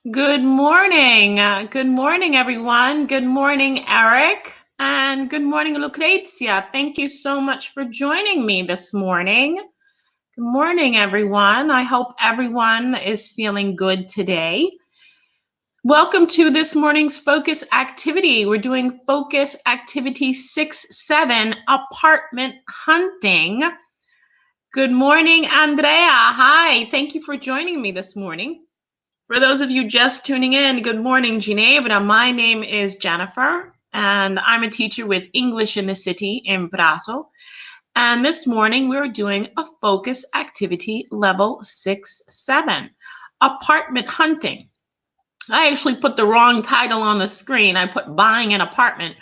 Good morning. Good morning, everyone. Good morning, Eric. And good morning, Lucrezia. Thank you so much for joining me this morning. Good morning, everyone. I hope everyone is feeling good today. Welcome to this morning's focus activity. We're doing focus activity 6-7, apartment hunting. Good morning, Andrea. Hi. Thank you for joining me this morning. For those of you just tuning in, good morning, Ginevra. My name is Jennifer, and I'm a teacher with English in the City in Prato. And this morning, we're doing a focus activity level 6-7, apartment hunting. I actually put the wrong title on the screen. I put buying an apartment,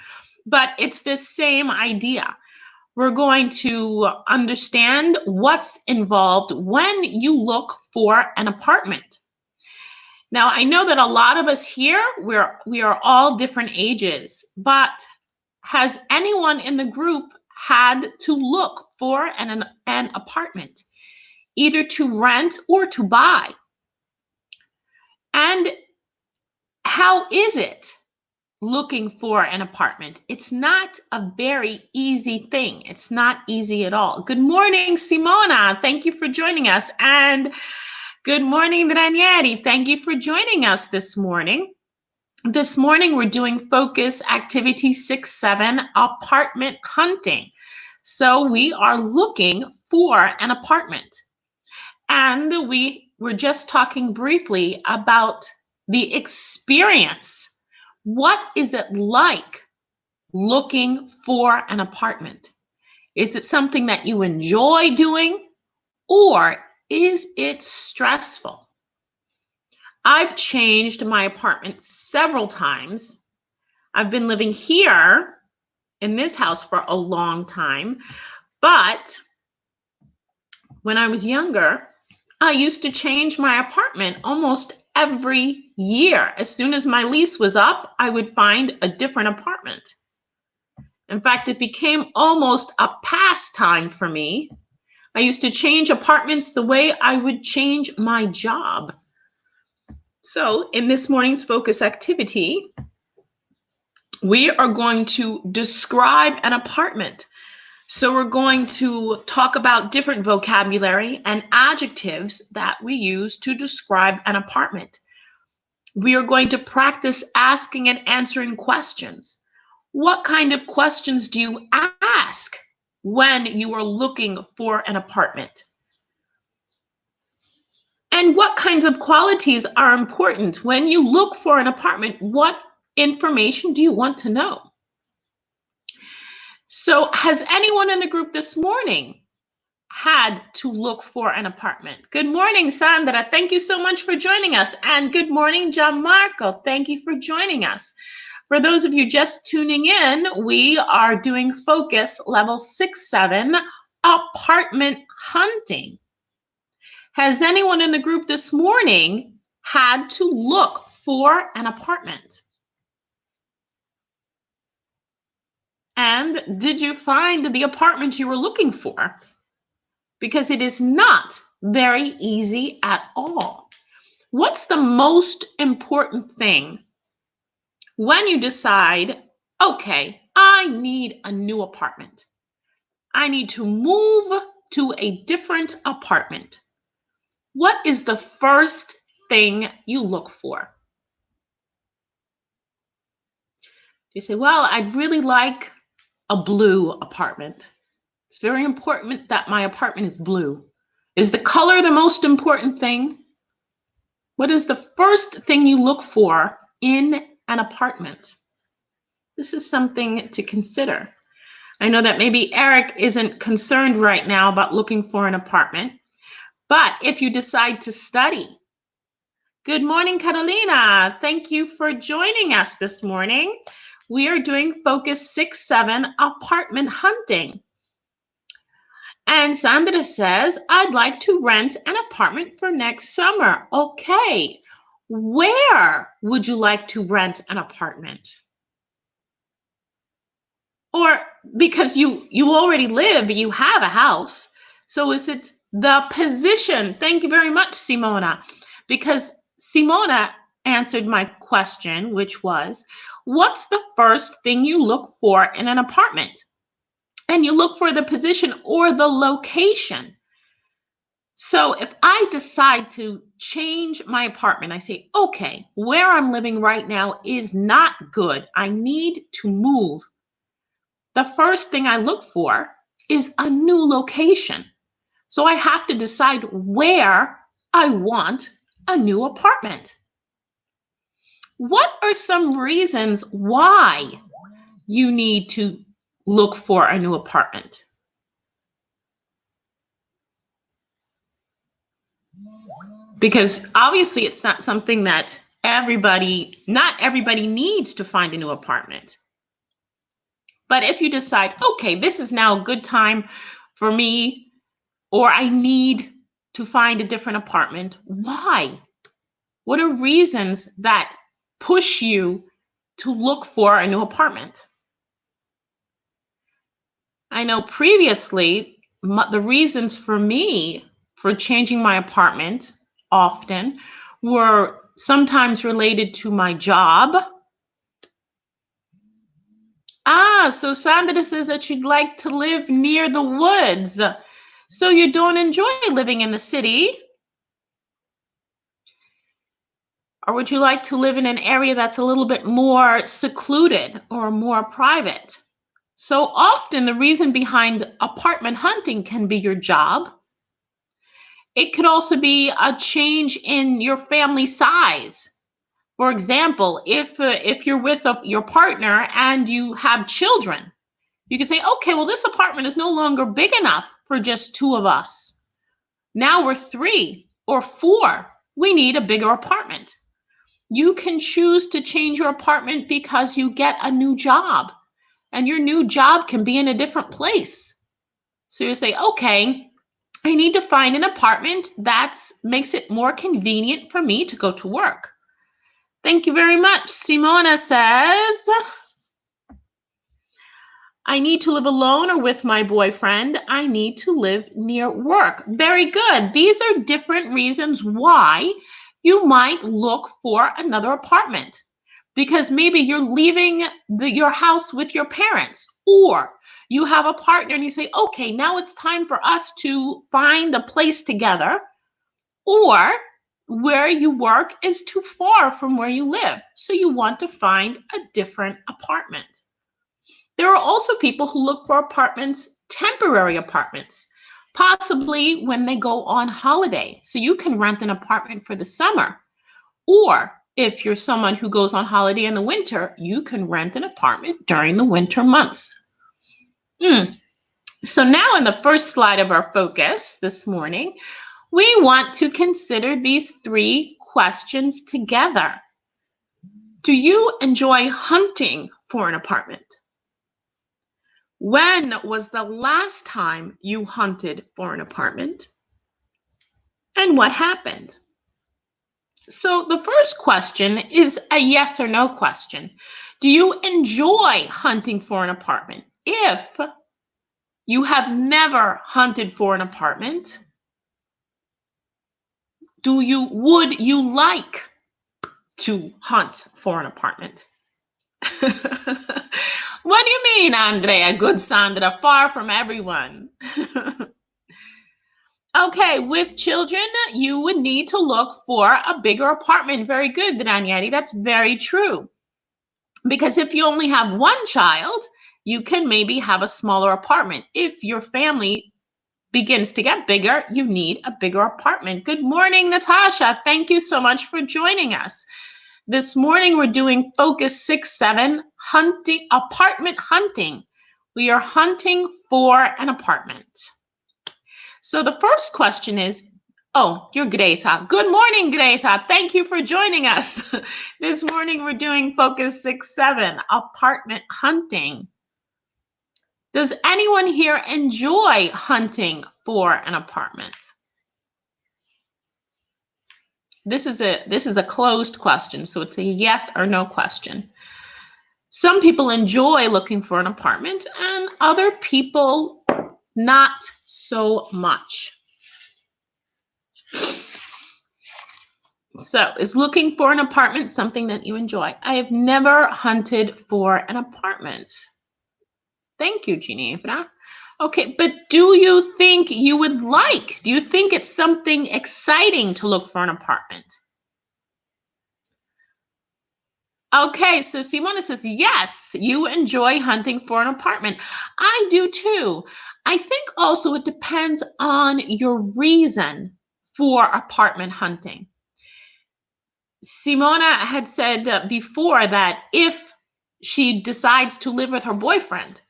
but it's the same idea. We're going to understand what's involved when you look for an apartment. Now, I know that a lot of us here, we are all different ages, but has anyone in the group had to look for an apartment, either to rent or to buy? And how is it looking for an apartment? It's not a very easy thing. It's not easy at all. Good morning, Simona. Thank you for joining us. And good morning, Ranieri. Thank you for joining us this morning. This morning, we're doing focus activity 6-7, apartment hunting. So we are looking for an apartment. And we were just talking briefly about the experience. What is it like looking for an apartment? Is it something that you enjoy doing, or is it stressful? I've changed my apartment several times. I've been living here in this house for a long time, but when I was younger, I used to change my apartment almost every year. As soon as my lease was up, I would find a different apartment. In fact, it became almost a pastime for me. I used to change apartments the way I would change my job. So in this morning's focus activity, we are going to describe an apartment. So we're going to talk about different vocabulary and adjectives that we use to describe an apartment. We are going to practice asking and answering questions. What kind of questions do you ask when you are looking for an apartment? And what kinds of qualities are important when you look for an apartment? What information do you want to know? So has anyone in the group this morning had to look for an apartment? Good morning, Sandra. Thank you so much for joining us. And good morning, Gianmarco. Thank you for joining us. For those of you just tuning in, we are doing focus level 6-7, apartment hunting. Has anyone in the group this morning had to look for an apartment? And did you find the apartment you were looking for? Because it is not very easy at all. What's the most important thing when you decide, okay, I need a new apartment. I need to move to a different apartment. What is the first thing you look for? You say, well, I'd really like a blue apartment. It's very important that my apartment is blue. Is the color the most important thing? What is the first thing you look for in an apartment? This is something to consider. I know that maybe Eric isn't concerned right now about looking for an apartment, but if you decide to study. Good morning, Carolina. Thank you for joining us this morning. We are doing focus 6-7, apartment hunting. And Sandra says, I'd like to rent an apartment for next summer. Okay, where would you like to rent an apartment? Or because you already live, you have a house. So is it the position? Thank you very much, Simona. Because Simona answered my question, which was, what's the first thing you look for in an apartment? And you look for the position or the location. So if I decide to change my apartment, I say, okay, where I'm living right now is not good. I need to move. The first thing I look for is a new location. So I have to decide where I want a new apartment. What are some reasons why you need to look for a new apartment? Because obviously it's not something that not everybody needs to find a new apartment. But if you decide, okay, this is now a good time for me, or I need to find a different apartment, why? What are reasons that push you to look for a new apartment? I know previously, the reasons for me for changing my apartment often were sometimes related to my job. So Sandra says that you'd like to live near the woods. So you don't enjoy living in the city? Or would you like to live in an area that's a little bit more secluded or more private? So often the reason behind apartment hunting can be your job. It could also be a change in your family size. For example, if you're with your partner and you have children, you can say, okay, well, this apartment is no longer big enough for just two of us. Now we're 3 or 4. We need a bigger apartment. You can choose to change your apartment because you get a new job, and your new job can be in a different place. So you say, okay, I need to find an apartment that makes it more convenient for me to go to work. Thank you very much. Simona says, I need to live alone or with my boyfriend. I need to live near work. Very good. These are different reasons why you might look for another apartment. Because maybe you're leaving your house with your parents, or you have a partner and you say, okay, now it's time for us to find a place together, or where you work is too far from where you live. So you want to find a different apartment. There are also people who look for apartments, temporary apartments, possibly when they go on holiday. So you can rent an apartment for the summer. Or if you're someone who goes on holiday in the winter, you can rent an apartment during the winter months. So now in the first slide of our focus this morning, we want to consider these 3 questions together. Do you enjoy hunting for an apartment? When was the last time you hunted for an apartment? And what happened? So the first question is a yes or no question. Do you enjoy hunting for an apartment? If you have never hunted for an apartment, would you like to hunt for an apartment? What do you mean, Andrea? Good Sandra, far from everyone. Okay, with children, you would need to look for a bigger apartment. Very good, Danieli. That's very true. Because if you only have one child, you can maybe have a smaller apartment. If your family begins to get bigger, you need a bigger apartment. Good morning, Natasha. Thank you so much for joining us. This morning, we're doing Focus 6-7, apartment hunting. We are hunting for an apartment. So the first question is, oh, you're Greta. Good morning, Greta. Thank you for joining us. This morning, we're doing Focus 6-7, apartment hunting. Does anyone here enjoy hunting for an apartment? This is a closed question, so it's a yes or no question. Some people enjoy looking for an apartment, and other people not so much. So, is looking for an apartment something that you enjoy? I have never hunted for an apartment. Thank you, Ginevra. Okay, but do you think you would like? Do you think it's something exciting to look for an apartment? Okay, so Simona says, yes, you enjoy hunting for an apartment. I do too. I think also it depends on your reason for apartment hunting. Simona had said before that if she decides to live with her boyfriend,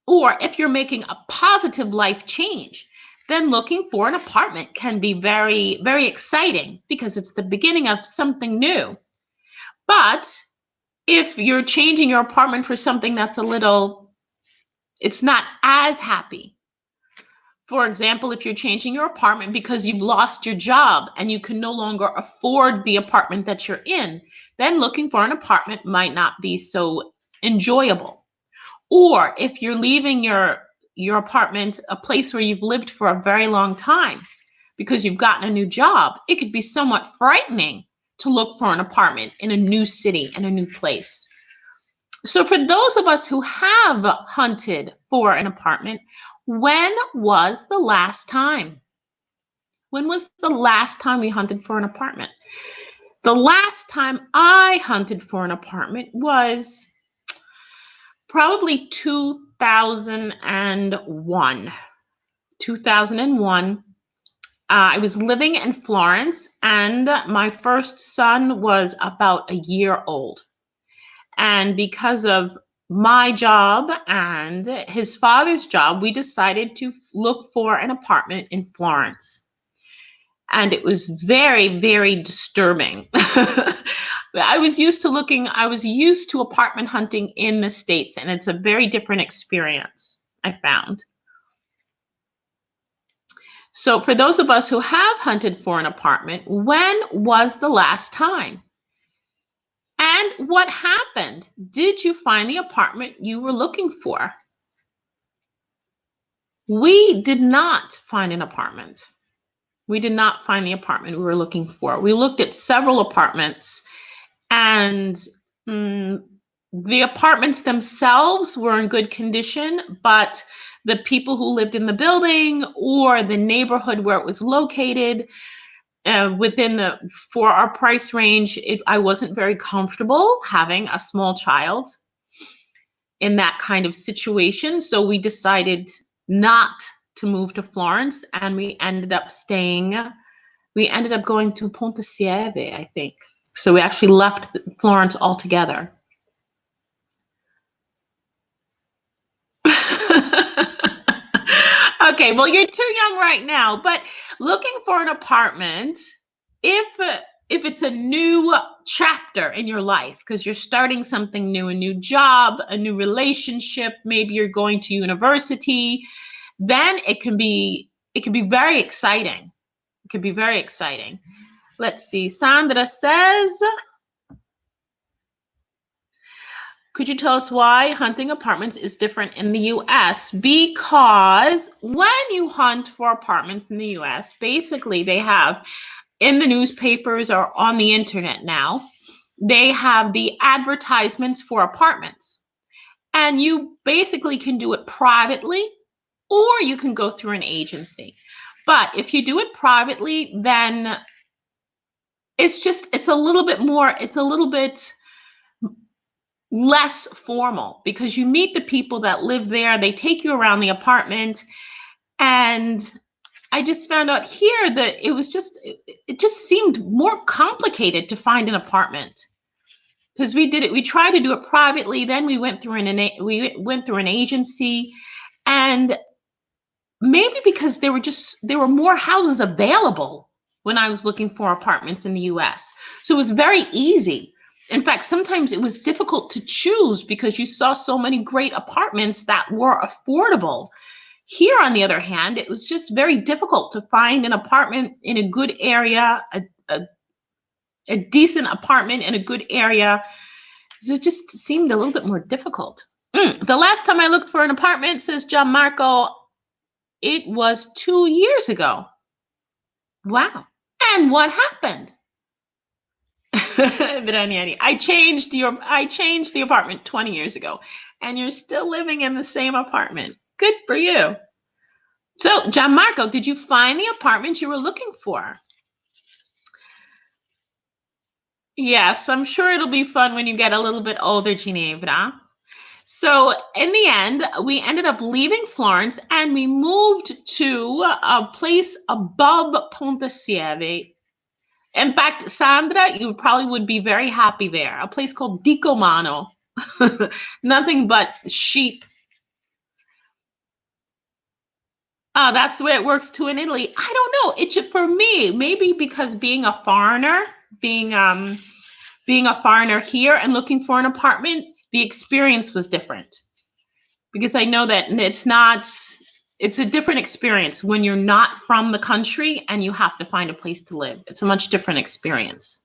or if you're making a positive life change, then looking for an apartment can be very, very exciting because it's the beginning of something new. But if you're changing your apartment for something that's it's not as happy. For example, if you're changing your apartment because you've lost your job and you can no longer afford the apartment that you're in, then looking for an apartment might not be so enjoyable. Or if you're leaving your apartment, a place where you've lived for a very long time because you've gotten a new job, it could be somewhat frightening to look for an apartment in a new city and a new place. So for those of us who have hunted for an apartment, when was the last time? When was the last time we hunted for an apartment? The last time I hunted for an apartment was probably 2001. 2001. I was living in Florence and my first son was about a year old. And because of my job and his father's job, we decided to look for an apartment in Florence. And it was very, very disturbing. I was used to apartment hunting in the States, and it's a very different experience, I found. So for those of us who have hunted for an apartment, when was the last time? And what happened? Did you find the apartment you were looking for? We did not find an apartment. We did not find the apartment we were looking for. We looked at several apartments, and the apartments themselves were in good condition, but the people who lived in the building or the neighborhood where it was located for our price range, I wasn't very comfortable having a small child in that kind of situation. So we decided not to move to Florence, and we ended up going to Ponte Sieve, I think. So we actually left Florence altogether. Okay, well, you're too young right now, but looking for an apartment, if it's a new chapter in your life, because you're starting something new, a new job, a new relationship, maybe you're going to university, then it can be very exciting. It could be very exciting. Let's see. Sandra says, could you tell us why hunting apartments is different in the US? Because when you hunt for apartments in the US, basically they have in the newspapers or on the internet now, they have the advertisements for apartments. And you basically can do it privately or you can go through an agency. But if you do it privately, then it's a little bit less formal because you meet the people that live there, they take you around the apartment, and I just found out here that it just seemed more complicated to find an apartment because we tried to do it privately, then we went through an agency, and maybe because there were more houses available when I was looking for apartments in the US. So it was very easy. In fact, sometimes it was difficult to choose because you saw so many great apartments that were affordable. Here, on the other hand, it was just very difficult to find an apartment in a good area, a decent apartment in a good area. So it just seemed a little bit more difficult. The last time I looked for an apartment, says John Marco, it was 2 years ago. Wow. And what happened? I changed the apartment 20 years ago, and you're still living in the same apartment. Good for you. So, Gianmarco, did you find the apartment you were looking for? Yes, I'm sure it'll be fun when you get a little bit older, Ginevra. So in the end, we ended up leaving Florence and we moved to a place above Ponte Sieve. In fact, Sandra, you probably would be very happy there. A place called Dicomano. Nothing but sheep. That's the way it works too in Italy. I don't know. It should, for me, maybe because being a foreigner, being a foreigner here and looking for an apartment, the experience was different. Because I know that it's a different experience when you're not from the country and you have to find a place to live. It's a much different experience.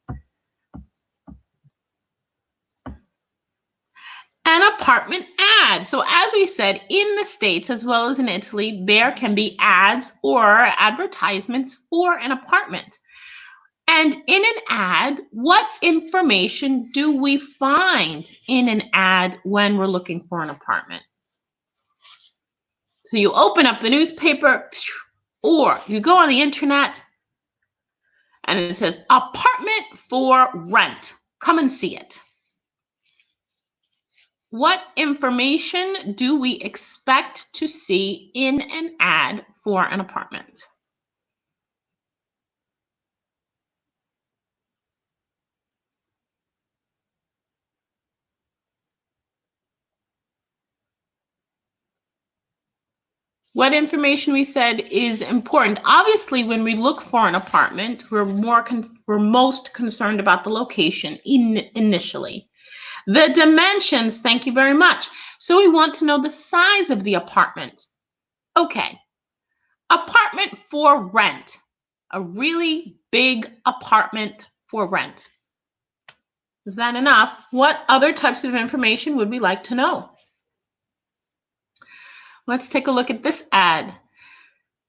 An apartment ad. So as we said, in the States as well as in Italy, there can be ads or advertisements for an apartment. And in an ad, what information do we find in an ad when we're looking for an apartment? So you open up the newspaper, or you go on the internet, and it says, apartment for rent. Come and see it. What information do we expect to see in an ad for an apartment? What information we said is important. Obviously, when we look for an apartment, we're most concerned about the location initially. The dimensions, thank you very much. So we want to know the size of the apartment. Okay, apartment for rent, a really big apartment for rent. Is that enough? What other types of information would we like to know? Let's take a look at this ad.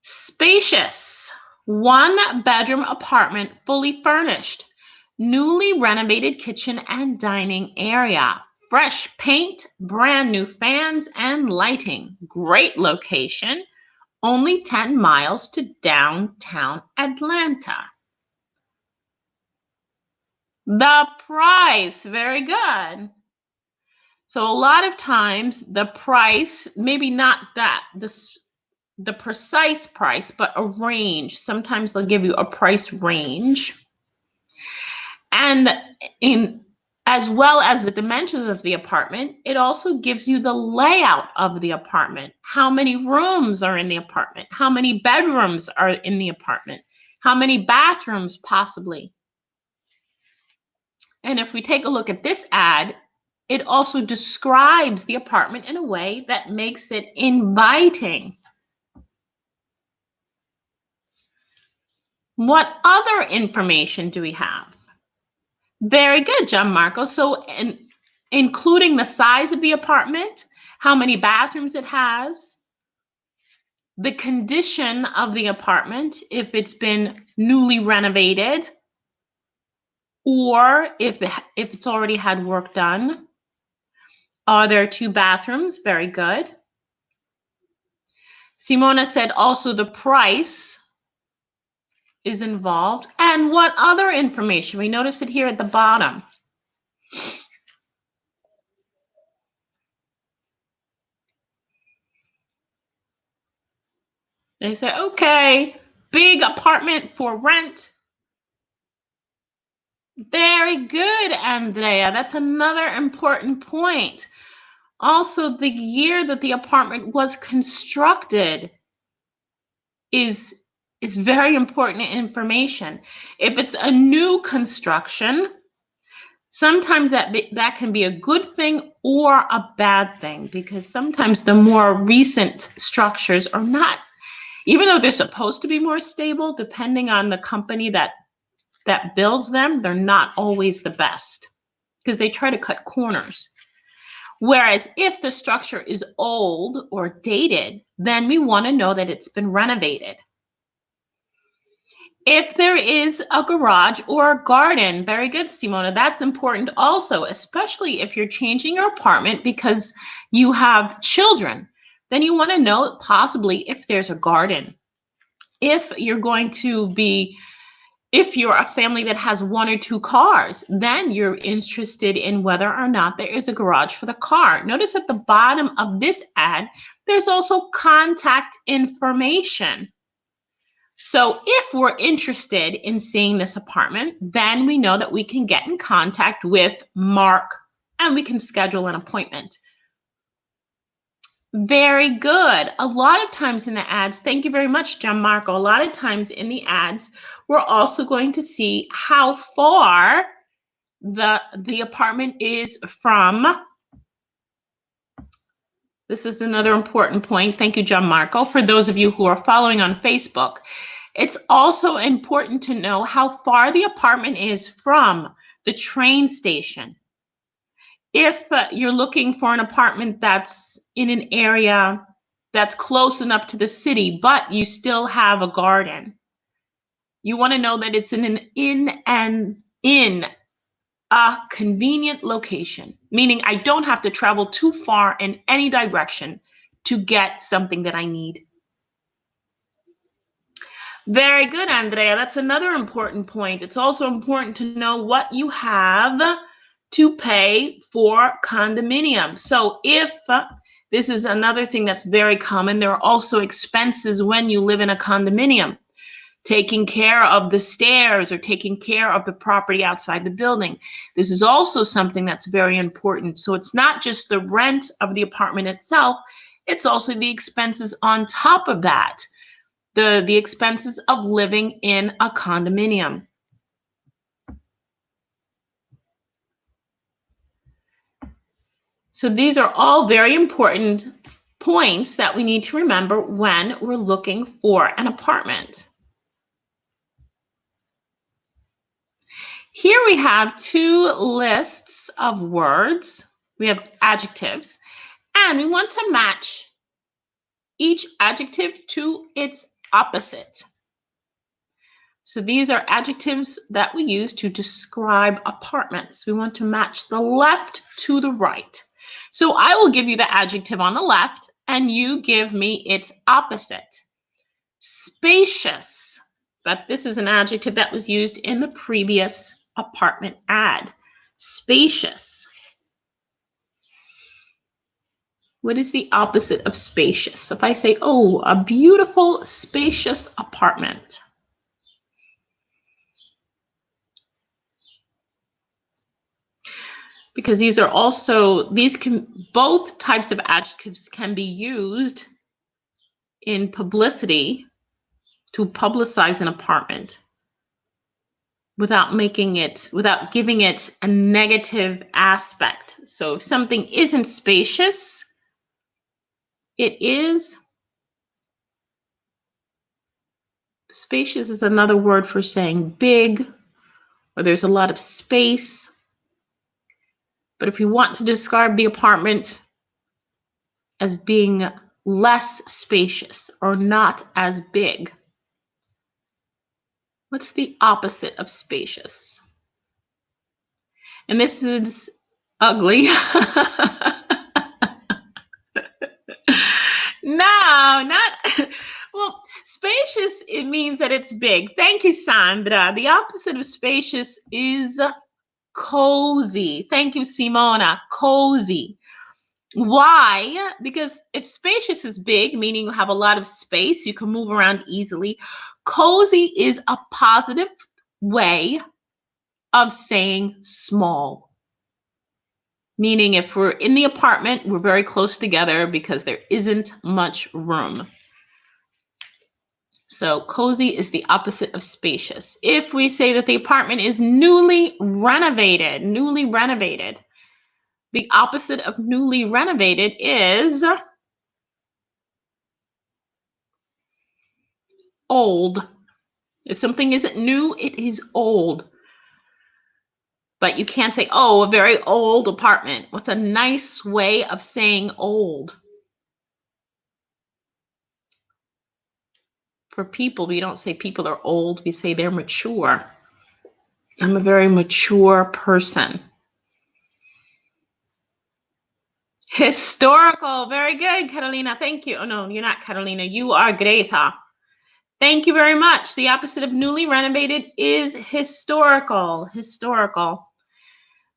Spacious, 1-bedroom apartment, fully furnished, newly renovated kitchen and dining area, fresh paint, brand new fans and lighting, great location, only 10 miles to downtown Atlanta. The price, very good. So a lot of times the price, maybe not the precise price, but a range. Sometimes they'll give you a price range. And as well as the dimensions of the apartment, it also gives you the layout of the apartment. How many rooms are in the apartment? How many bedrooms are in the apartment? How many bathrooms possibly? And if we take a look at this ad, it also describes the apartment in a way that makes it inviting. What other information do we have? Very good, Gianmarco. So including the size of the apartment, how many bathrooms it has, the condition of the apartment, if it's been newly renovated, or if it's already had work done. Are there 2 bathrooms? Very good. Simona said also the price is involved. And what other information? We notice it here at the bottom. They say, okay, big apartment for rent. Very good, Andrea. That's another important point. Also, the year that the apartment was constructed is very important information. If it's a new construction, sometimes that can be a good thing or a bad thing, because sometimes the more recent structures are not, even though they're supposed to be more stable, depending on the company that builds them, they're not always the best because they try to cut corners. Whereas if the structure is old or dated, then we want to know that it's been renovated. If there is a garage or a garden, very good, Simona. That's important also, especially if you're changing your apartment because you have children. Then you want to know possibly if there's a garden. If you're a family that has one or two cars, then you're interested in whether or not there is a garage for the car. Notice at the bottom of this ad, there's also contact information. So if we're interested in seeing this apartment, then we know that we can get in contact with Mark and we can schedule an appointment. Very good. A lot of times in the ads, thank you very much, Gianmarco. A lot of times in the ads, we're also going to see how far the apartment is from. This is another important point. Thank you, Gianmarco. For those of you who are following on Facebook, it's also important to know how far the apartment is from the train station. If you're looking for an apartment that's in an area that's close enough to the city, but you still have a garden, you want to know that it's in a convenient location, meaning I don't have to travel too far in any direction to get something that I need. Very good, Andrea. That's another important point. It's also important to know what you have to pay for condominiums. So if this is another thing that's very common, there are also expenses when you live in a condominium. Taking care of the stairs or taking care of the property outside the building. This is also something that's very important. So it's not just the rent of the apartment itself, it's also the expenses on top of that. The expenses of living in a condominium. So these are all very important points that we need to remember when we're looking for an apartment. Here we have two lists of words. We have adjectives, and we want to match each adjective to its opposite. So these are adjectives that we use to describe apartments. We want to match the left to the right. So I will give you the adjective on the left, and you give me its opposite. Spacious. But this is an adjective that was used in the previous apartment ad. Spacious. What is the opposite of spacious? If I say, oh, a beautiful, spacious apartment. Because both types of adjectives can be used in publicity to publicize an apartment without giving it a negative aspect. So if something isn't spacious, spacious is another word for saying big, or there's a lot of space. But if you want to describe the apartment as being less spacious or not as big, what's the opposite of spacious? And this is ugly. No, not, well, spacious, it means that it's big. Thank you, Sandra. The opposite of spacious is cozy. Thank you, Simona. Cozy. Why? Because if spacious is big, meaning you have a lot of space, you can move around easily. Cozy is a positive way of saying small. Meaning if we're in the apartment, we're very close together because there isn't much room. So cozy is the opposite of spacious. If we say that the apartment is newly renovated, the opposite of newly renovated is old. If something isn't new, it is old. But you can't say, oh, a very old apartment. What's a nice way of saying old? For people, we don't say people are old. We say they're mature. I'm a very mature person. Historical. Very good, Carolina. Thank you. Oh, no, you're not Carolina. You are Greta. Thank you very much. The opposite of newly renovated is historical. Historical.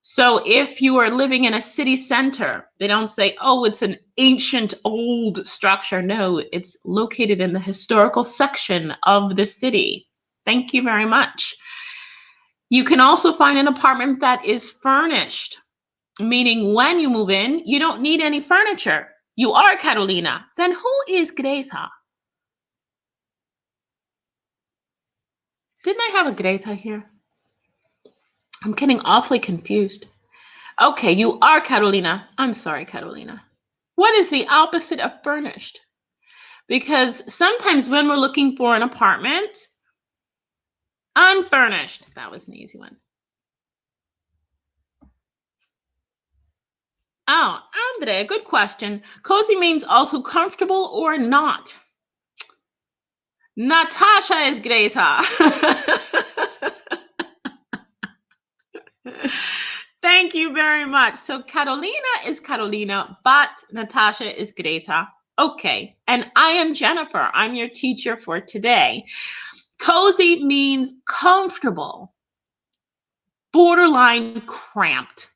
So if you are living in a city center, they don't say, oh, it's an ancient old structure. No, it's located in the historical section of the city. Thank you very much. You can also find an apartment that is furnished, meaning when you move in, you don't need any furniture. You are Carolina. Then who is Greta? Didn't I have a Greta here? I'm getting awfully confused. Okay, you are Carolina. I'm sorry, Carolina. What is the opposite of furnished? Because sometimes when we're looking for an apartment, unfurnished. That was an easy one. Oh, Andre, good question. Cozy means also comfortable or not. Natasha is Greta. Thank you very much. So Carolina is Carolina, but Natasha is Greta. Okay, and I am Jennifer. I'm your teacher for today. Cozy means comfortable, borderline cramped.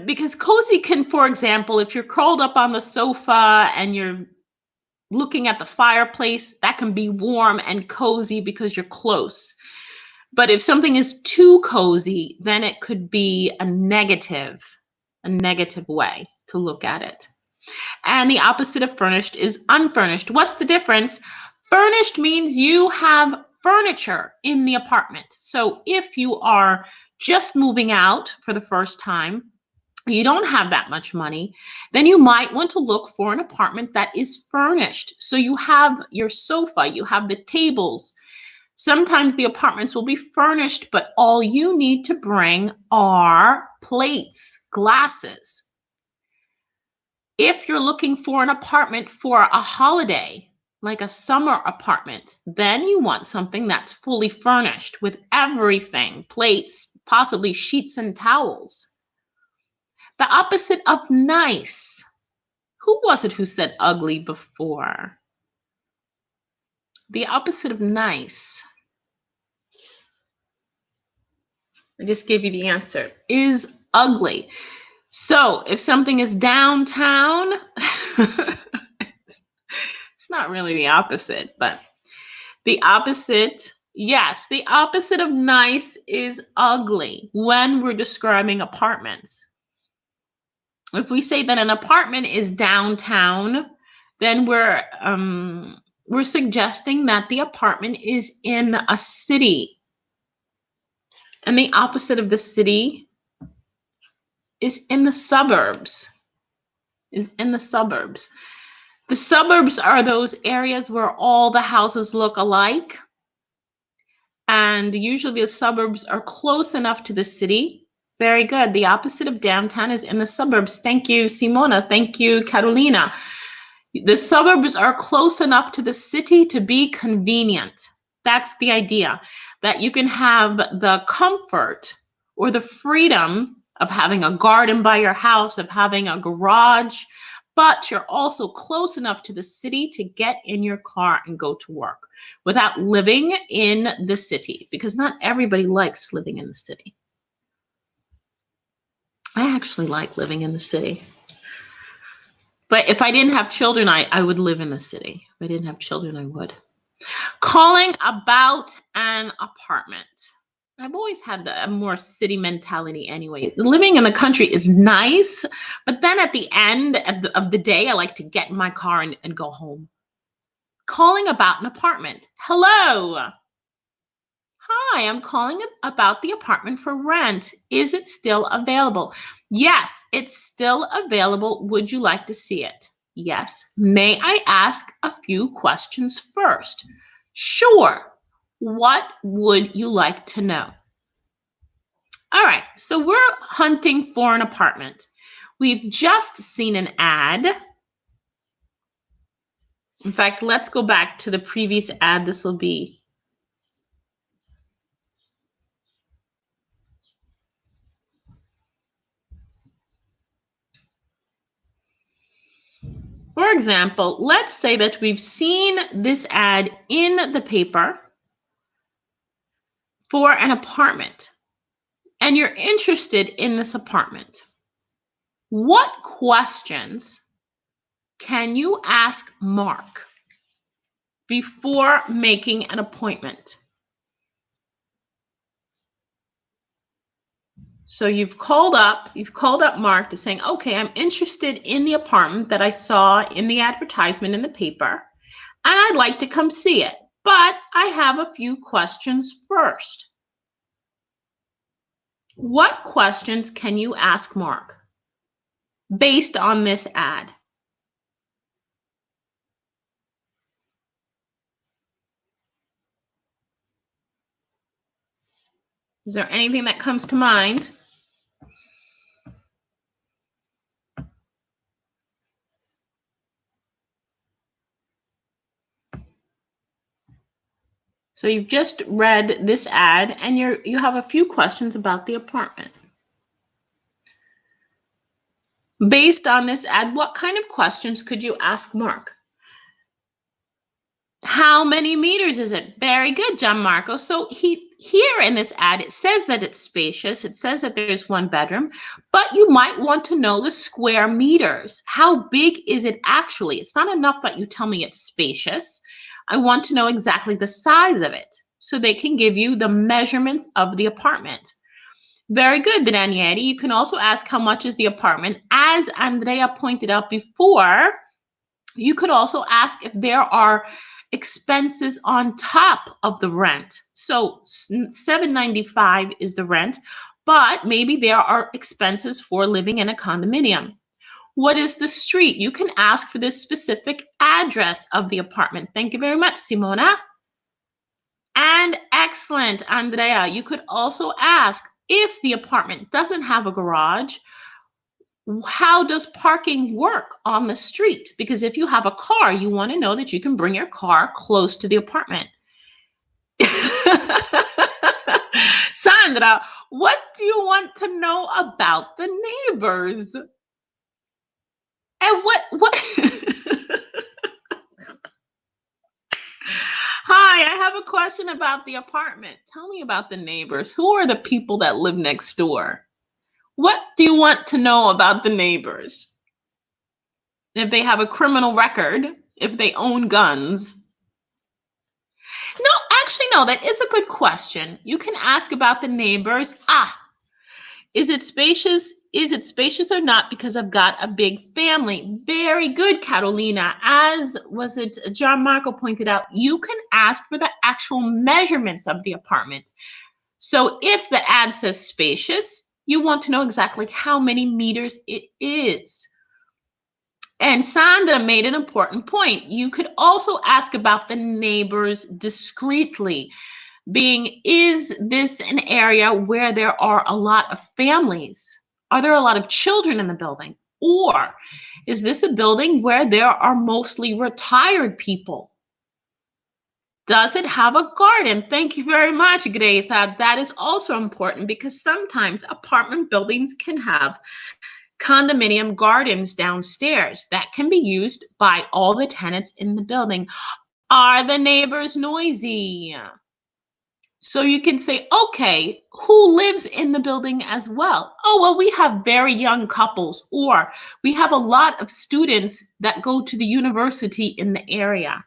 Because cozy can, for example, if you're curled up on the sofa and you're looking at the fireplace, that can be warm and cozy because you're close. But if something is too cozy, then it could be a negative way to look at it. And the opposite of furnished is unfurnished. What's the difference? Furnished means you have furniture in the apartment. So if you are just moving out for the first time, you don't have that much money, then you might want to look for an apartment that is furnished. So you have your sofa, you have the tables. Sometimes the apartments will be furnished, but all you need to bring are plates, glasses. If you're looking for an apartment for a holiday, like a summer apartment, then you want something that's fully furnished with everything, plates, possibly sheets and towels. The opposite of nice. Who was it who said ugly before? The opposite of nice. I just gave you the answer. Is ugly. So if something is downtown, it's not really the opposite, but the opposite, yes, the opposite of nice is ugly when we're describing apartments. If we say that an apartment is downtown, then we're suggesting that the apartment is in a city. And the opposite of the city is in the suburbs. Is in the suburbs. The suburbs are those areas where all the houses look alike. And usually the suburbs are close enough to the city. Very good. The opposite of downtown is in the suburbs. Thank you, Simona. Thank you, Carolina. The suburbs are close enough to the city to be convenient. That's the idea, that you can have the comfort or the freedom of having a garden by your house, of having a garage, but you're also close enough to the city to get in your car and go to work without living in the city, because not everybody likes living in the city. I actually like living in the city. But if I didn't have children, I would live in the city. If I didn't have children, I would. Calling about an apartment. I've always had a more city mentality anyway. Living in the country is nice, but then at the end of the day, I like to get in my car and go home. Calling about an apartment. Hello. Hi, I'm calling about the apartment for rent. Is it still available? Yes, it's still available. Would you like to see it? Yes. May I ask a few questions first? Sure. What would you like to know? All right, so we're hunting for an apartment. We've just seen an ad. In fact, let's go back to the previous ad. This will be. For example, let's say that we've seen this ad in the paper for an apartment, and you're interested in this apartment. What questions can you ask Mark before making an appointment? So you've called up Mark to saying, okay, I'm interested in the apartment that I saw in the advertisement in the paper, and I'd like to come see it, but I have a few questions first. What questions can you ask Mark based on this ad? Is there anything that comes to mind? So you've just read this ad and you have a few questions about the apartment. Based on this ad, what kind of questions could you ask Mark? How many meters is it? Very good, Gianmarco. So here in this ad, it says that it's spacious. It says that there's one bedroom, but you might want to know the square meters. How big is it actually? It's not enough that you tell me it's spacious. I want to know exactly the size of it so they can give you the measurements of the apartment. Very good, Daniele. You can also ask how much is the apartment. As Andrea pointed out before, you could also ask if there are expenses on top of the rent. So $7.95 is the rent, but maybe there are expenses for living in a condominium. What is the street? You can ask for this specific address of the apartment. Thank you very much, Simona. And excellent, Andrea. You could also ask if the apartment doesn't have a garage, how does parking work on the street? Because if you have a car, you want to know that you can bring your car close to the apartment. Sandra, what do you want to know about the neighbors? And what? Hi, I have a question about the apartment. Tell me about the neighbors. Who are the people that live next door? What do you want to know about the neighbors? If they have a criminal record, if they own guns. No, actually, no, that is a good question. You can ask about the neighbors. Is it spacious? Is it spacious or not? Because I've got a big family. Very good, Carolina. As was it Gianmarco pointed out, you can ask for the actual measurements of the apartment. So if the ad says spacious, you want to know exactly how many meters it is. And Sandra made an important point. You could also ask about the neighbors discreetly, being, is this an area where there are a lot of families? Are there a lot of children in the building? Or is this a building where there are mostly retired people? Does it have a garden? Thank you very much, Greta. That is also important because sometimes apartment buildings can have condominium gardens downstairs that can be used by all the tenants in the building. Are the neighbors noisy? So you can say, okay, who lives in the building as well? Oh, well, we have very young couples, or we have a lot of students that go to the university in the area.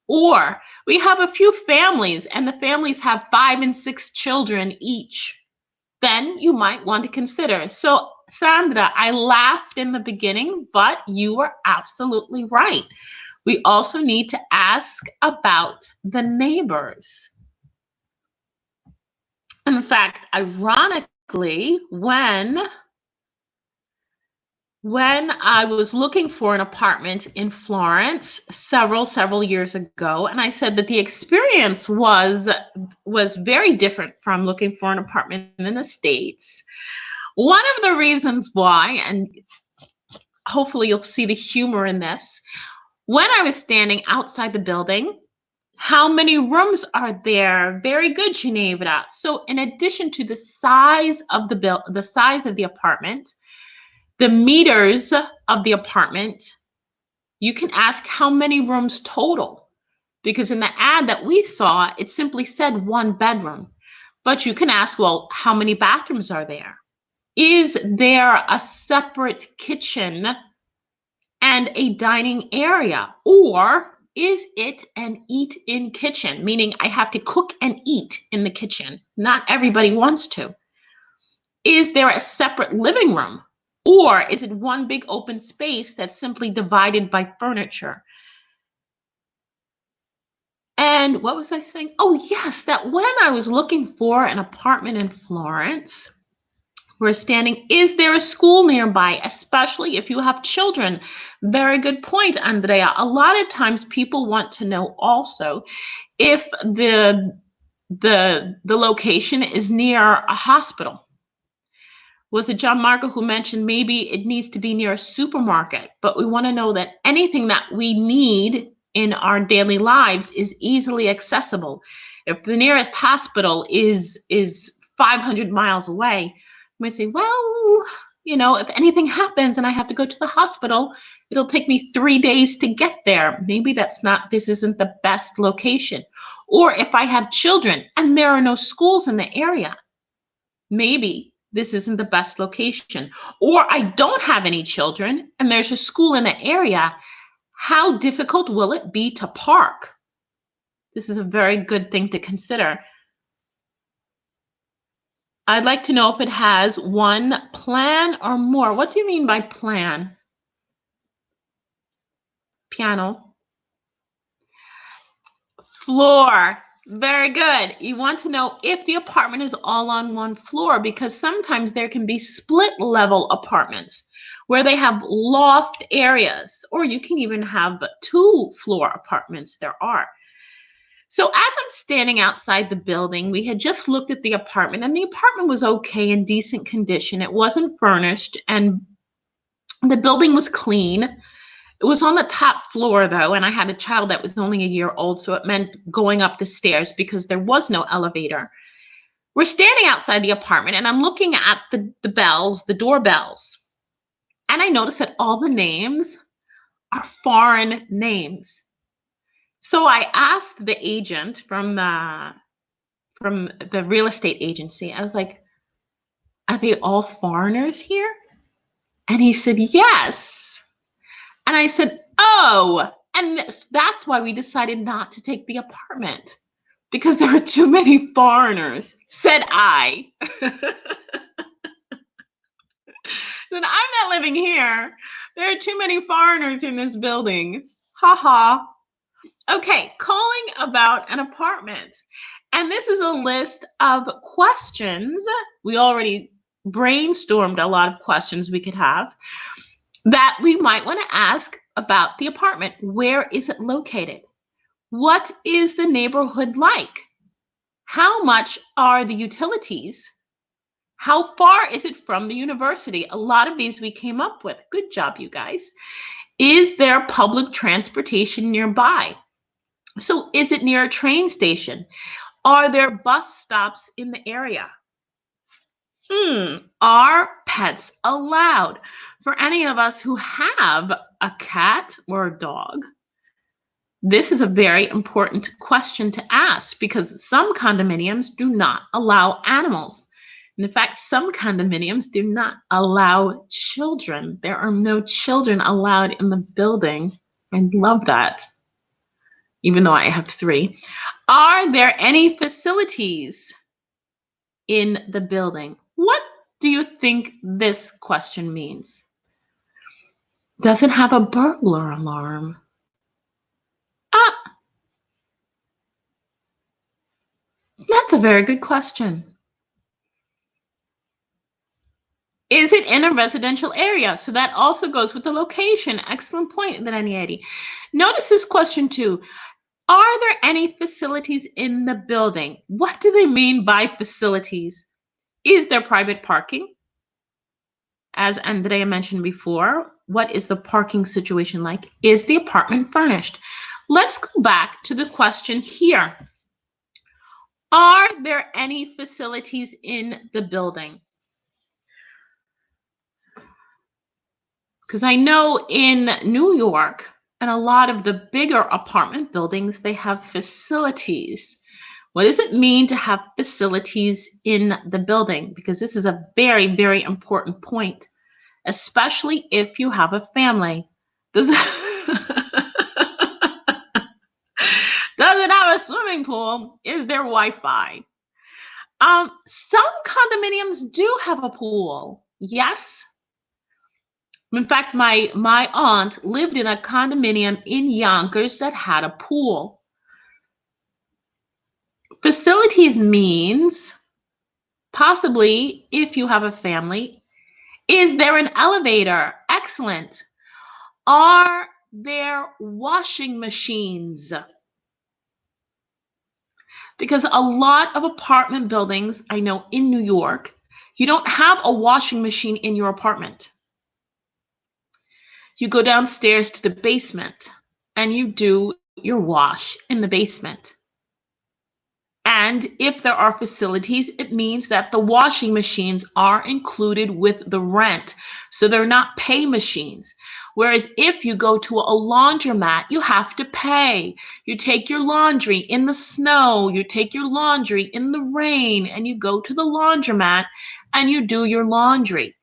Or we have a few families and the families have 5 and 6 children each. Then you might want to consider. So Sandra, I laughed in the beginning, but you were absolutely right. We also need to ask about the neighbors. In fact, ironically, when I was looking for an apartment in Florence several years ago, and I said that the experience was very different from looking for an apartment in the States. One of the reasons why, and hopefully you'll see the humor in this, When I was standing outside the building, how many rooms are there? Very good, Ginevra. So in addition to the size of the size of the apartment, the meters of the apartment, you can ask how many rooms total. Because in the ad that we saw, it simply said one bedroom. But you can ask, well, how many bathrooms are there? Is there a separate kitchen and a dining area? Or is it an eat-in kitchen? Meaning I have to cook and eat in the kitchen. Not everybody wants to. Is there a separate living room? Or is it one big open space that's simply divided by furniture? And what was I saying? Oh, yes, that when I was looking for an apartment in Florence, we're standing, is there a school nearby, especially if you have children? Very good point, Andrea. A lot of times people want to know also if the location is near a hospital. Was it John Marco who mentioned maybe it needs to be near a supermarket? But we want to know that anything that we need in our daily lives is easily accessible. If the nearest hospital is 500 miles away, you might say, well, if anything happens and I have to go to the hospital, it'll take me 3 days to get there. Maybe this isn't the best location. Or if I have children and there are no schools in the area, maybe this isn't the best location. Or I don't have any children and there's a school in the area. How difficult will it be to park? This is a very good thing to consider. I'd like to know if it has one plan or more. What do you mean by plan? Piano. Floor. Very good. You want to know if the apartment is all on one floor, because sometimes there can be split level apartments where they have loft areas, or you can even have 2-floor apartments. There are. So as I'm standing outside the building, we had just looked at the apartment, and the apartment was okay, in decent condition. It wasn't furnished, and the building was clean. It was on the top floor, though, and I had a child that was only a year old, so it meant going up the stairs because there was no elevator. We're standing outside the apartment, and I'm looking at the bells, the doorbells, and I noticed that all the names are foreign names. So I asked the agent from the real estate agency, I was like, are they all foreigners here? And he said, yes. And I said, oh, and that's why we decided not to take the apartment, because there are too many foreigners, said I. Then I'm not living here. There are too many foreigners in this building. Ha ha. Okay, calling about an apartment. And this is a list of questions. We already brainstormed a lot of questions we could have that we might want to ask about the apartment. Where is it located? What is the neighborhood like? How much are the utilities? How far is it from the university? A lot of these we came up with. Good job, you guys. Is there public transportation nearby? So is it near a train station? Are there bus stops in the area? Are pets allowed? For any of us who have a cat or a dog, this is a very important question to ask, because some condominiums do not allow animals. And in fact, some condominiums do not allow children. There are no children allowed in the building. I love that, even though I have 3. Are there any facilities in the building? What do you think this question means? Does it have a burglar alarm? That's a very good question. Is it in a residential area? So that also goes with the location. Excellent point, Danieli. Notice this question too. Are there any facilities in the building? What do they mean by facilities? Is there private parking? As Andrea mentioned before, what is the parking situation like? Is the apartment furnished? Let's go back to the question here. Are there any facilities in the building? Because I know in New York and a lot of the bigger apartment buildings, they have facilities. What does it mean to have facilities in the building? Because this is a very, very important point, especially if you have a family. Does it, does it have a swimming pool? Is there Wi-Fi? Some condominiums do have a pool. Yes. In fact, my aunt lived in a condominium in Yonkers that had a pool. Facilities means possibly if you have a family. Is there an elevator? Excellent. Are there washing machines? Because a lot of apartment buildings, I know in New York, you don't have a washing machine in your apartment. You go downstairs to the basement and you do your wash in the basement. And if there are facilities, it means that the washing machines are included with the rent. So they're not pay machines. Whereas if you go to a laundromat, you have to pay. You take your laundry in the snow, you take your laundry in the rain, and you go to the laundromat and you do your laundry.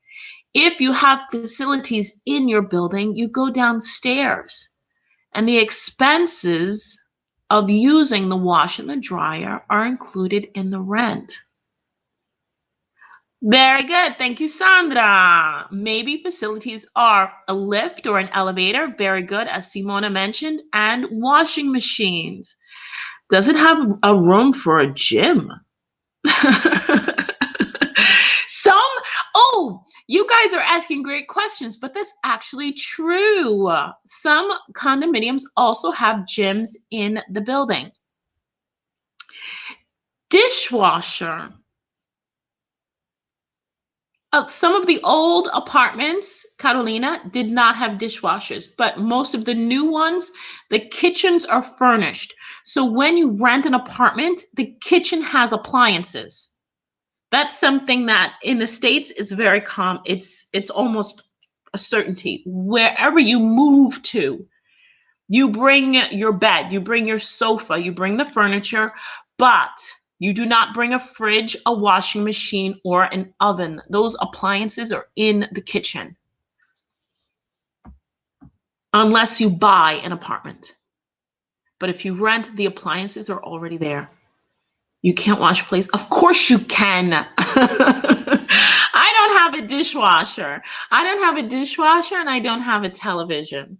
If you have facilities in your building, you go downstairs, and the expenses of using the wash and the dryer are included in the rent. Very good. Thank you, Sandra. Maybe facilities are a lift or an elevator. Very good, as Simona mentioned, and washing machines. Does it have a room for a gym? You guys are asking great questions, but that's actually true. Some condominiums also have gyms in the building. Dishwasher. Some of the old apartments, Carolina, did not have dishwashers, but most of the new ones, the kitchens are furnished. So when you rent an apartment, the kitchen has appliances. That's something that in the States is very common. It's almost a certainty. Wherever you move to, you bring your bed, you bring your sofa, you bring the furniture, but you do not bring a fridge, a washing machine, or an oven. Those appliances are in the kitchen. Unless you buy an apartment. But if you rent, the appliances are already there. You can't wash plates. Of course you can. I don't have a dishwasher. I don't have a dishwasher and I don't have a television.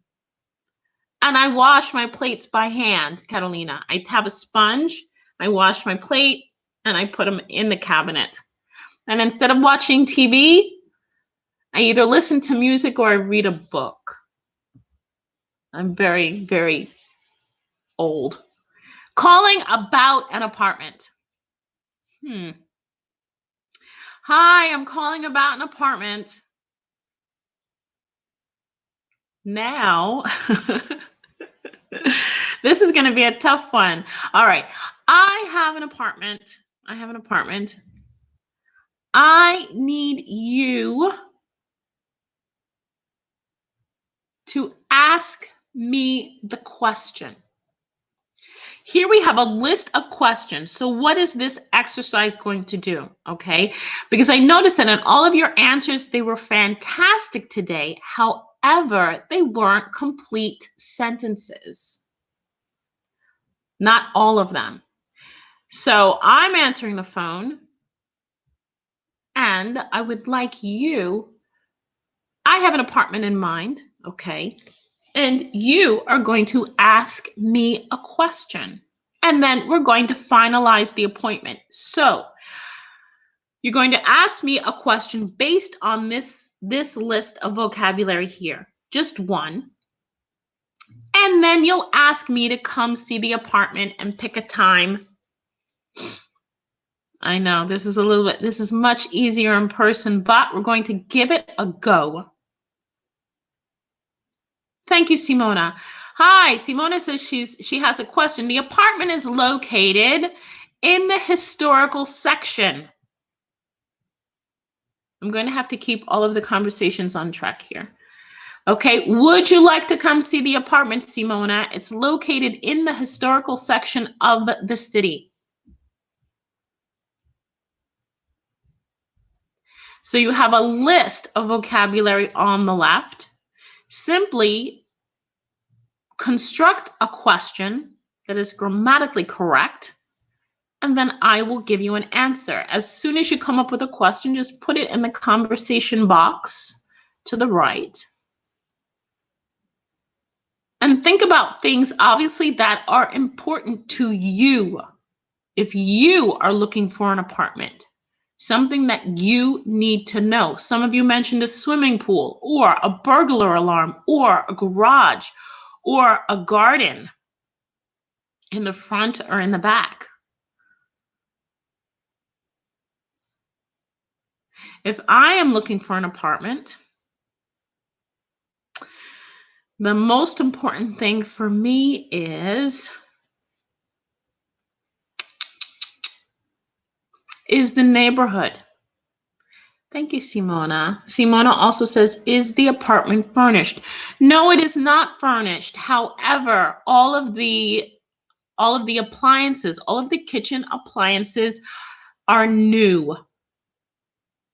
And I wash my plates by hand, Carolina. I have a sponge. I wash my plate and I put them in the cabinet. And instead of watching TV, I either listen to music or I read a book. I'm very, very old. Calling about an apartment. Hi, I'm calling about an apartment. Now, this is going to be a tough one. All right. I have an apartment. I need you to ask me the question. Here we have a list of questions. So what is this exercise going to do? Okay, because I noticed that in all of your answers, they were fantastic today. However, they weren't complete sentences. Not all of them. So I'm answering the phone and I would like you, I have an apartment in mind, okay? And you are going to ask me a question. And then we're going to finalize the appointment. So you're going to ask me a question based on this list of vocabulary here, just one. And then you'll ask me to come see the apartment and pick a time. I know this is much easier in person, but we're going to give it a go. Thank you, Simona. Hi, Simona says she has a question. The apartment is located in the historical section. I'm going to have to keep all of the conversations on track here. Okay, would you like to come see the apartment, Simona? It's located in the historical section of the city. So you have a list of vocabulary on the left. Simply construct a question that is grammatically correct, and then I will give you an answer. As soon as you come up with a question, just put it in the conversation box to the right. And think about things, obviously, that are important to you. If you are looking for an apartment, something that you need to know. Some of you mentioned a swimming pool, or a burglar alarm, or a garage, or a garden in the front or in the back. If I am looking for an apartment, the most important thing for me is the neighborhood. Thank you, Simona. Simona also says, is the apartment furnished? No, it is not furnished. However, all of the appliances, all of the kitchen appliances are new.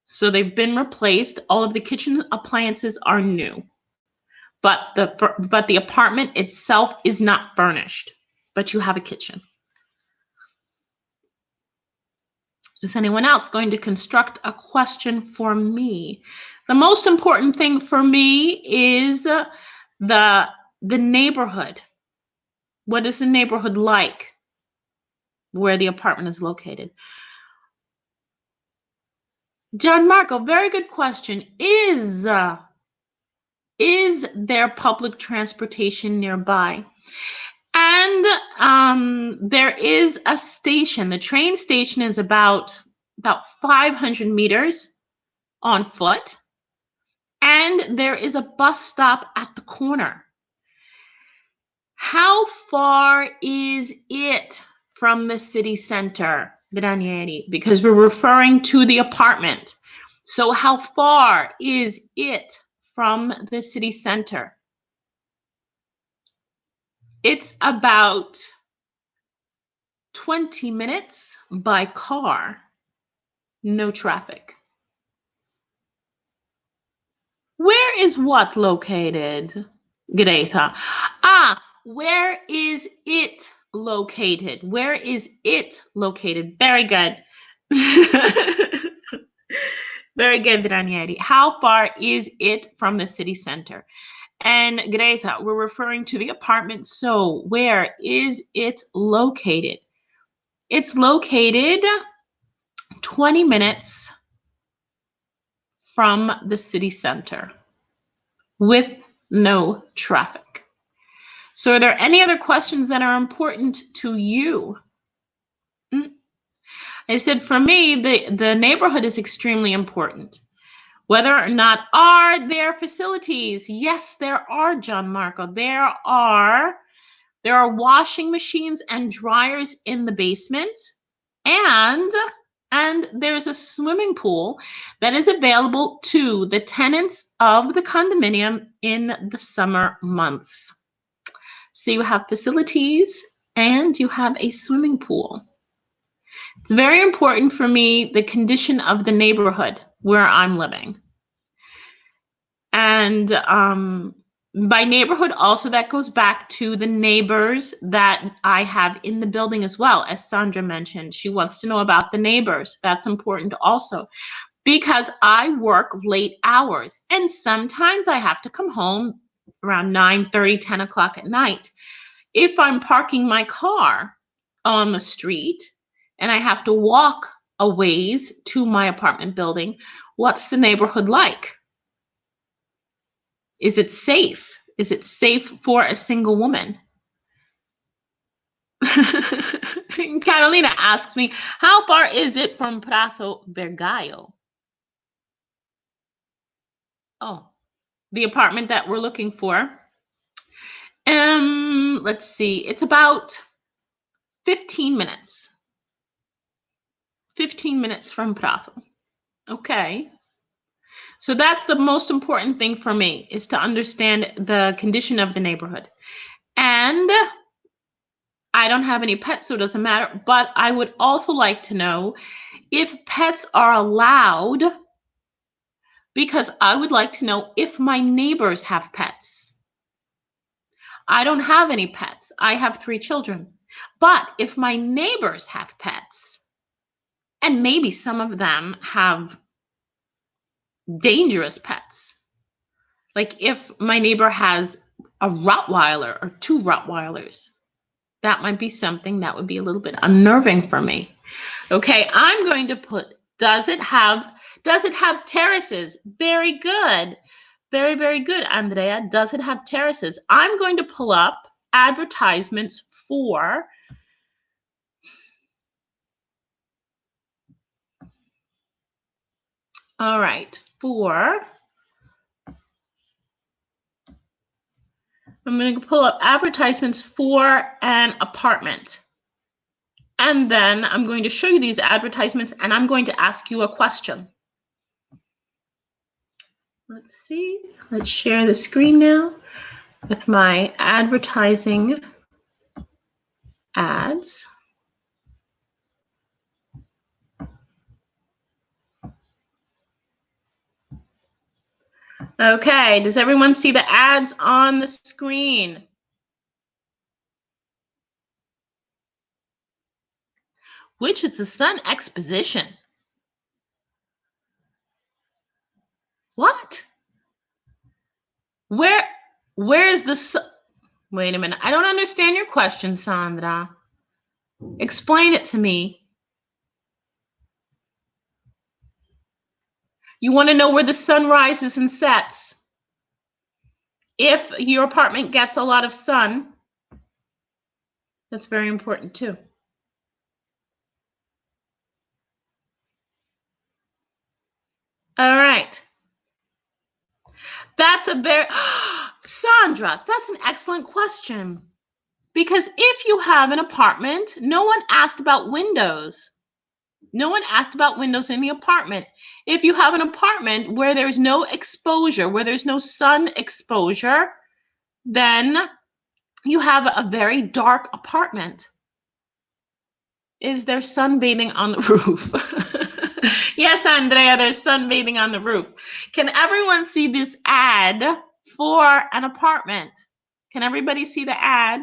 So they've been replaced. All of the kitchen appliances are new. But the apartment itself is not furnished, but you have a kitchen. Is anyone else going to construct a question for me? The most important thing for me is the neighborhood. What is the neighborhood like where the apartment is located? Gianmarco, very good question. Is there public transportation nearby? And there is a station. The train station is about 500 meters on foot. And there is a bus stop at the corner. How far is it from the city center, Granieri? Because we're referring to the apartment. So how far is it from the city center? It's about 20 minutes by car, no traffic. Where is what located, Greta? Where is it located? Where is it located? Very good. Very good, Ranieri. How far is it from the city center? And Greta, we're referring to the apartment. So where is it located? It's located 20 minutes from the city center with no traffic. So are there any other questions that are important to you? I said, for me, the neighborhood is extremely important. Whether or not, are there facilities? Yes, there are, Gianmarco. There are washing machines and dryers in the basement, and there's a swimming pool that is available to the tenants of the condominium in the summer months. So you have facilities and you have a swimming pool. It's very important for me, the condition of the neighborhood where I'm living. And by neighborhood, also that goes back to the neighbors that I have in the building as well. As Sandra mentioned, she wants to know about the neighbors. That's important also, because I work late hours and sometimes I have to come home around 9:30, 10 o'clock at night. If I'm parking my car on the street and I have to walk a ways to my apartment building, what's the neighborhood like? Is it safe? Is it safe for a single woman? Carolina asks me, how far is it from Prazo Vergallo? Oh, the apartment that we're looking for. Let's see. It's about 15 minutes. 15 minutes from Prazo. Okay. So that's the most important thing for me, is to understand the condition of the neighborhood. And I don't have any pets, so it doesn't matter. But I would also like to know if pets are allowed, because I would like to know if my neighbors have pets. I don't have any pets. I have 3 children. But if my neighbors have pets, and maybe some of them have dangerous pets, like if my neighbor has a Rottweiler or 2 Rottweilers, that might be something that would be a little bit unnerving for me. Okay, I'm going to put, does it have terraces? Very good. Very, very good, Andrea. Does it have terraces? I'm going to pull up advertisements for I'm going to pull up advertisements for an apartment. And then I'm going to show you these advertisements, and I'm going to ask you a question. Let's see. Let's share the screen now with my advertising ads. Okay, does everyone see the ads on the screen? Which is the Sun Exposition? What? Where is the Sun? Wait a minute. I don't understand your question, Sandra. Explain it to me. You want to know where the sun rises and sets. If your apartment gets a lot of sun, that's very important too. All right. That's a very, Sandra, that's an excellent question. Because if you have an apartment, no one asked about windows. No one asked about windows in the apartment. If you have an apartment where there's no exposure, where there's no sun exposure, then you have a very dark apartment. Is there sunbathing on the roof? Yes, Andrea, there's sunbathing on the roof. Can everyone see this ad for an apartment? Can everybody see the ad?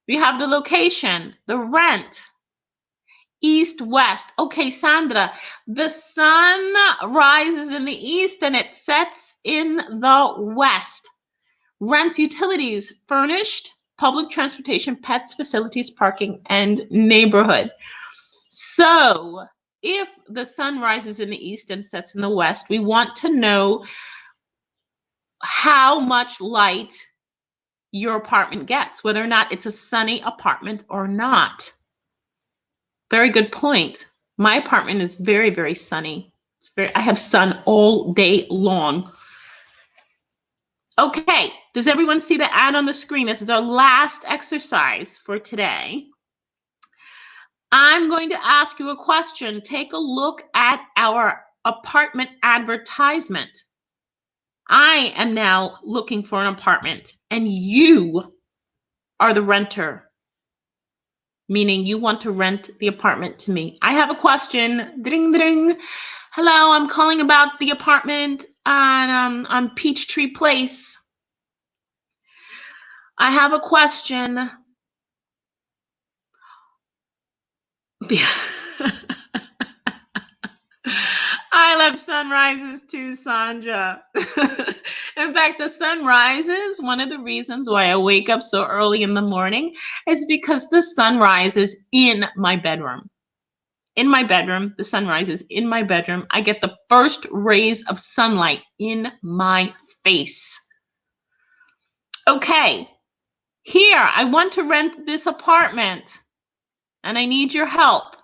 We have the location, the rent, east, west. Okay, Sandra, the sun rises in the east and it sets in the west. Rent, utilities, furnished, public transportation, pets, facilities, parking, and neighborhood. So if the sun rises in the east and sets in the west, we want to know how much light your apartment gets, whether or not it's a sunny apartment or not. Very good point. My apartment is very, very sunny. I have sun all day long. Okay, does everyone see the ad on the screen? This is our last exercise for today. I'm going to ask you a question. Take a look at our apartment advertisement. I am now looking for an apartment, and you are the renter, meaning you want to rent the apartment to me. I have a question. Ding, ding. Hello, I'm calling about the apartment on Peachtree Place. I have a question. I love sunrises too, Sandra. In fact, the sun rises. One of the reasons why I wake up so early in the morning is because the sun rises in my bedroom. In my bedroom, the sun rises in my bedroom. I get the first rays of sunlight in my face. Okay, here, I want to rent this apartment. and I need your help.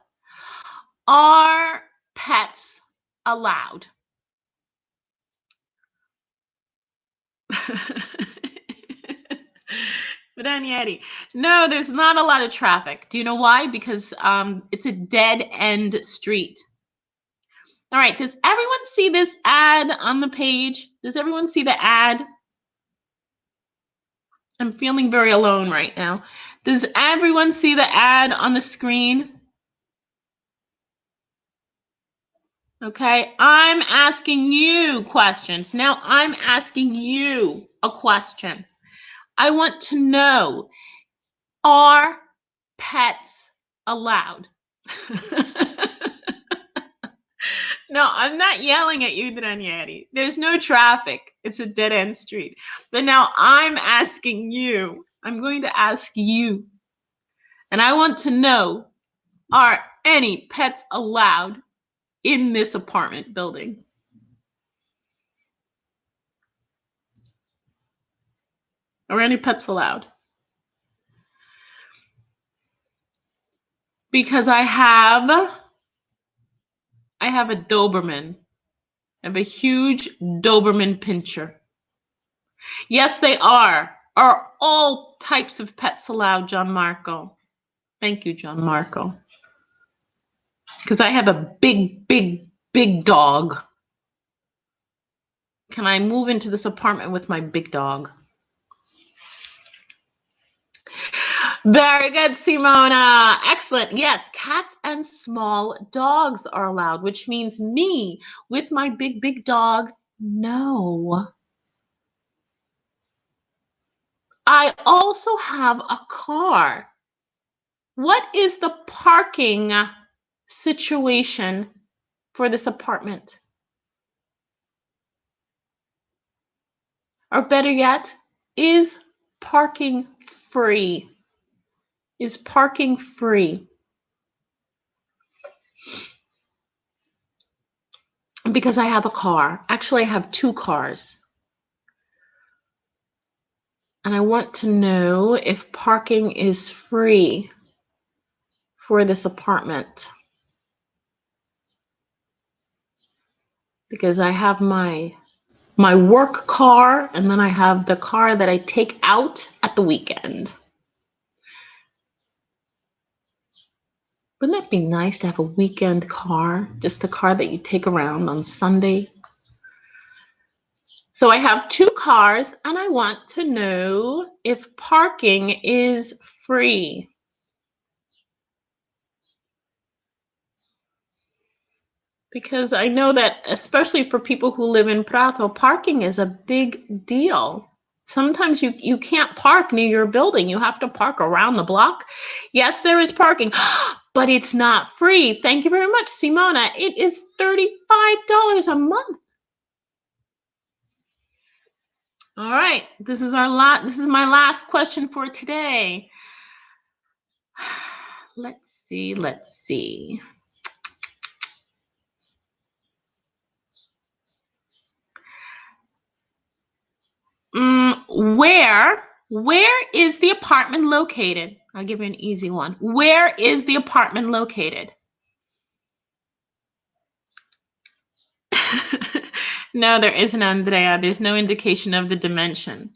Are pets allowed? Daniele. No, there's not a lot of traffic. Do you know why? Because it's a dead end street. All right, does everyone see this ad on the page? Does everyone see the ad? I'm feeling very alone right now. Does everyone see the ad on the screen? Okay, I'm asking you questions. Now I'm asking you a question. I want to know, are pets allowed? No, I'm not yelling at you, Daniele. There's no traffic. It's a dead-end street. But now I'm asking you. I'm going to ask you. And I want to know, are any pets allowed in this apartment building? Are any pets allowed? Because I have a Doberman. I have a huge Doberman pinscher. Yes, they are. Are all types of pets allowed, John Marco? Thank you, John Marco. Because I have a big, big, big dog. Can I move into this apartment with my big dog? Very good, Simona. Excellent. Yes, cats and small dogs are allowed, which means me with my big, big dog, no. I also have a car. What is the parking situation for this apartment? Or better yet, is parking free? Is parking free? Because I have a car. Actually, I have two cars. And I want to know if parking is free for this apartment. Because I have my work car, and then I have the car that I take out at the weekend. Wouldn't that be nice to have a weekend car? Just a car that you take around on Sunday. So I have two cars, and I want to know if parking is free. Because I know that, especially for people who live in Prato, parking is a big deal. Sometimes you can't park near your building. You have to park around the block. Yes, there is parking, but it's not free. Thank you very much, Simona. It is $35 a month. All right, this is my last question for today. Let's see. Where is the apartment located? I'll give you an easy one. Where is the apartment located? No, there isn't, Andrea. There's no indication of the dimension.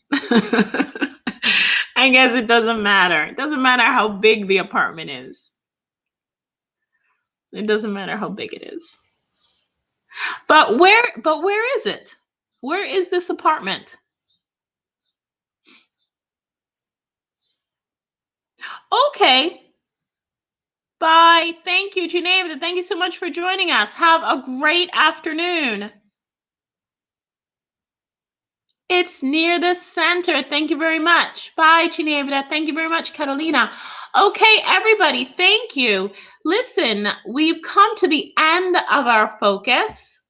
I guess it doesn't matter. It doesn't matter how big the apartment is. It doesn't matter how big it is. But where is it? Where is this apartment? Okay. Bye. Thank you, Geneva. Thank you so much for joining us. Have a great afternoon. It's near the center. Thank you very much. Bye, Ginevra. Thank you very much, Carolina. Okay, everybody, thank you. Listen, we've come to the end of our focus.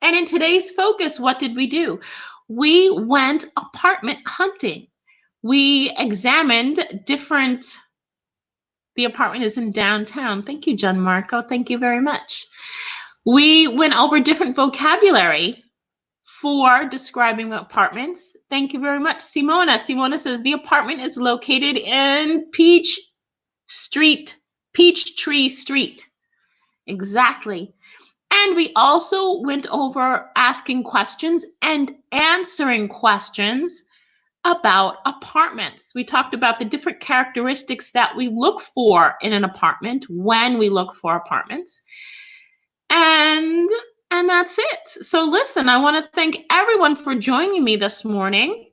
And in today's focus, what did we do? We went apartment hunting. We examined the apartment is in downtown. Thank you, John Marco. Thank you very much. We went over different vocabulary for describing apartments. Thank you very much, Simona. Simona says the apartment is located in Peach Street. Peachtree Street. Exactly. And we also went over asking questions and answering questions about apartments. We talked about the different characteristics that we look for in an apartment when we look for apartments. And that's it. So listen, I want to thank everyone for joining me this morning.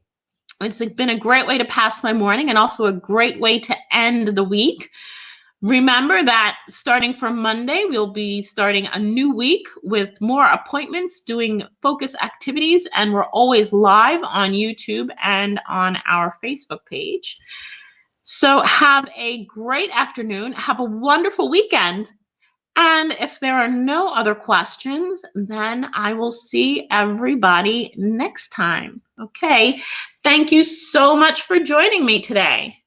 It's been a great way to pass my morning and also a great way to end the week. Remember that starting from Monday, we'll be starting a new week with more appointments, doing focus activities, and we're always live on YouTube and on our Facebook page. So have a great afternoon. Have a wonderful weekend. And if there are no other questions, then I will see everybody next time. Okay. Thank you so much for joining me today.